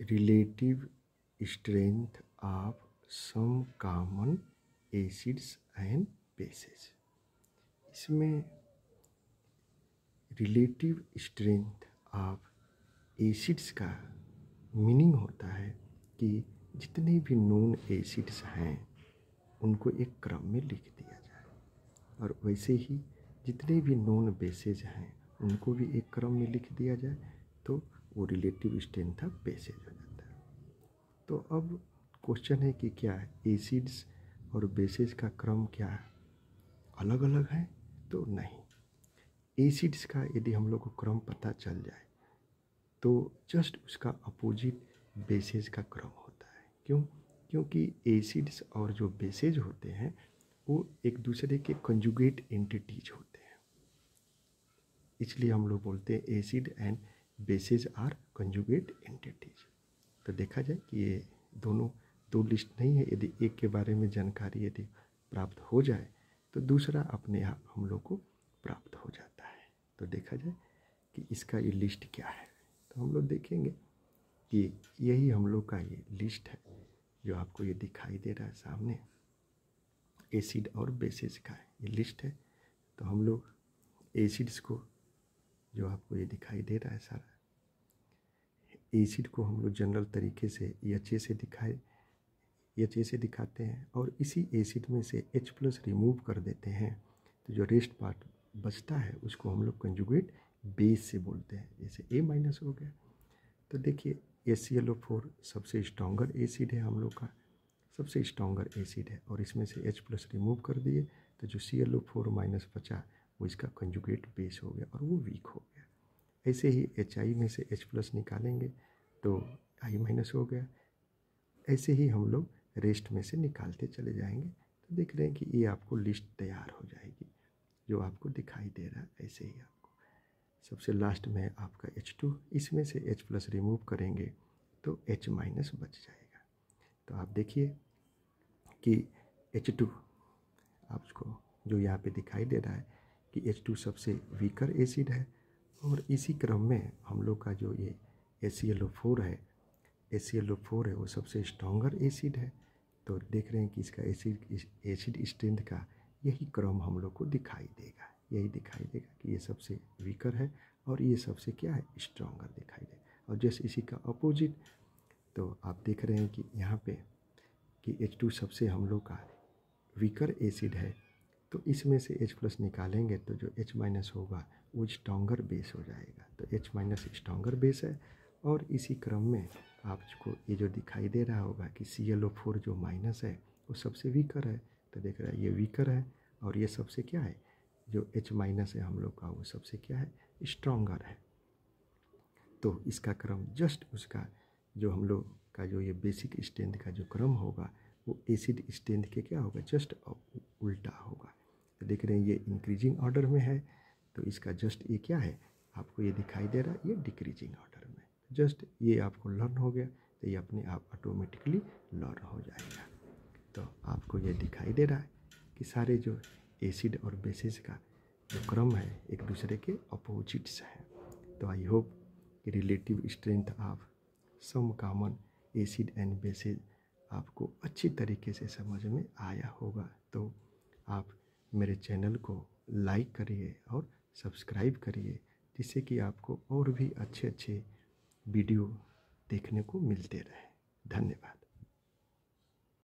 relative strength of some common acids and bases। इसमें relative strength of acids का meaning होता है कि जितने भी नोन एसिड्स हैं उनको एक क्रम में लिख दिया जाए, और वैसे ही जितने भी नोन बेसेज हैं उनको भी एक क्रम में लिख दिया जाए तो वो रिलेटिव स्ट्रेंथ ऑफ बेसेज हो जाता है। तो अब क्वेश्चन है कि क्या एसिड्स और बेसेज का क्रम क्या अलग अलग है? तो नहीं। एसिड्स का यदि हम लोग को क्रम पता चल जाए तो जस्ट उसका अपोजिट बेसेज का क्रम होता है। क्यों? क्योंकि एसिड्स और जो बेसेज होते हैं वो एक दूसरे के कंजुगेट एंटिटीज होते हैं, इसलिए हम लोग बोलते हैं acid and bases are conjugate entities. तो देखा जाए कि ये दोनों दो लिस्ट नहीं है। यदि एक के बारे में जानकारी यदि प्राप्त हो जाए तो दूसरा अपने आप हम लोग को प्राप्त हो जाता है। तो देखा जाए कि इसका ये लिस्ट क्या है, तो हम लोग देखेंगे कि यही हम लोग का ये लिस्ट है जो आपको ये दिखाई दे रहा है सामने। एसिड और बेसेस का ये लिस्ट है। तो हम लोग एसिड्स को जो आपको ये दिखाई दे रहा है सारा, एसिड को हम लोग जनरल तरीके से एच से दिखाते हैं, और इसी एसिड में से H+ रिमूव कर देते हैं तो जो रेस्ट पार्ट बचता है उसको हम लोग कंजुगेट बेस से बोलते हैं। जैसे A- हो गया। तो देखिए HClO4 सबसे स्ट्रॉन्गर एसिड है, हम लोग का सबसे स्ट्रॉन्गर एसिड है, और इसमें से H+ रिमूव कर दिए तो जो ClO4- बचा वो इसका कंजुगेट बेस हो गया और वो वीक हो गया। ऐसे ही HI में से H+ निकालेंगे तो I- हो गया। ऐसे ही हम लोग रेस्ट में से निकालते चले जाएंगे तो देख रहे हैं कि ये आपको लिस्ट तैयार हो जाएगी जो आपको दिखाई दे रहा है। ऐसे ही आपको सबसे लास्ट में आपका H2, इसमें से H+ रिमूव करेंगे तो H- बच जाएगा। तो आप देखिए कि H2 आपको जो यहाँ पे दिखाई दे रहा है कि H2 सबसे वीकर एसिड है, और इसी क्रम में हम लोग का जो ये HClO4 है वो सबसे स्ट्रॉन्गर एसिड है। तो देख रहे हैं कि इसका एसिड स्ट्रेंथ का यही क्रम हम लोग को दिखाई देगा, यही दिखाई देगा कि ये सबसे वीकर है और ये सबसे क्या है, स्ट्रॉन्गर दिखाई देगा। और जैसे इसी का अपोजिट, तो आप देख रहे हैं कि यहाँ पे कि H2 सबसे हम लोग का वीकर एसिड है, तो इसमें से H+ निकालेंगे तो जो H- होगा वो स्ट्रॉन्गर बेस हो जाएगा। तो H- स्ट्रॉन्गर बेस है, और इसी क्रम में आपको ये जो दिखाई दे रहा होगा कि ClO4 जो माइनस है वो सबसे वीकर है। तो देख रहा है ये वीकर है, और ये सबसे क्या है, जो H- है हम लोग का वो सबसे क्या है, स्ट्रॉन्गर है। तो इसका क्रम जस्ट उसका जो हम लोग का जो ये बेसिक स्ट्रेंथ का जो क्रम होगा वो एसिड स्ट्रेंथ के क्या होगा, जस्ट उल्टा होगा। तो देख रहे हैं ये इंक्रीजिंग ऑर्डर में है, तो इसका जस्ट ये क्या है, आपको ये दिखाई दे रहा है ये डिक्रीजिंग ऑर्डर में। जस्ट ये आपको लर्न हो गया तो ये अपने आप ऑटोमेटिकली लर्न हो जाएगा। तो आपको ये दिखाई दे रहा है कि सारे जो एसिड और बेसिस का जो क्रम है एक दूसरे के अपोजिट्स हैं। तो आई होप कि relative strength of some common acid and bases आपको अच्छी तरीके से समझ में आया होगा। तो आप मेरे चैनल को लाइक करिए और सब्सक्राइब करिए, जिससे कि आपको और भी अच्छे अच्छे वीडियो देखने को मिलते रहे। धन्यवाद।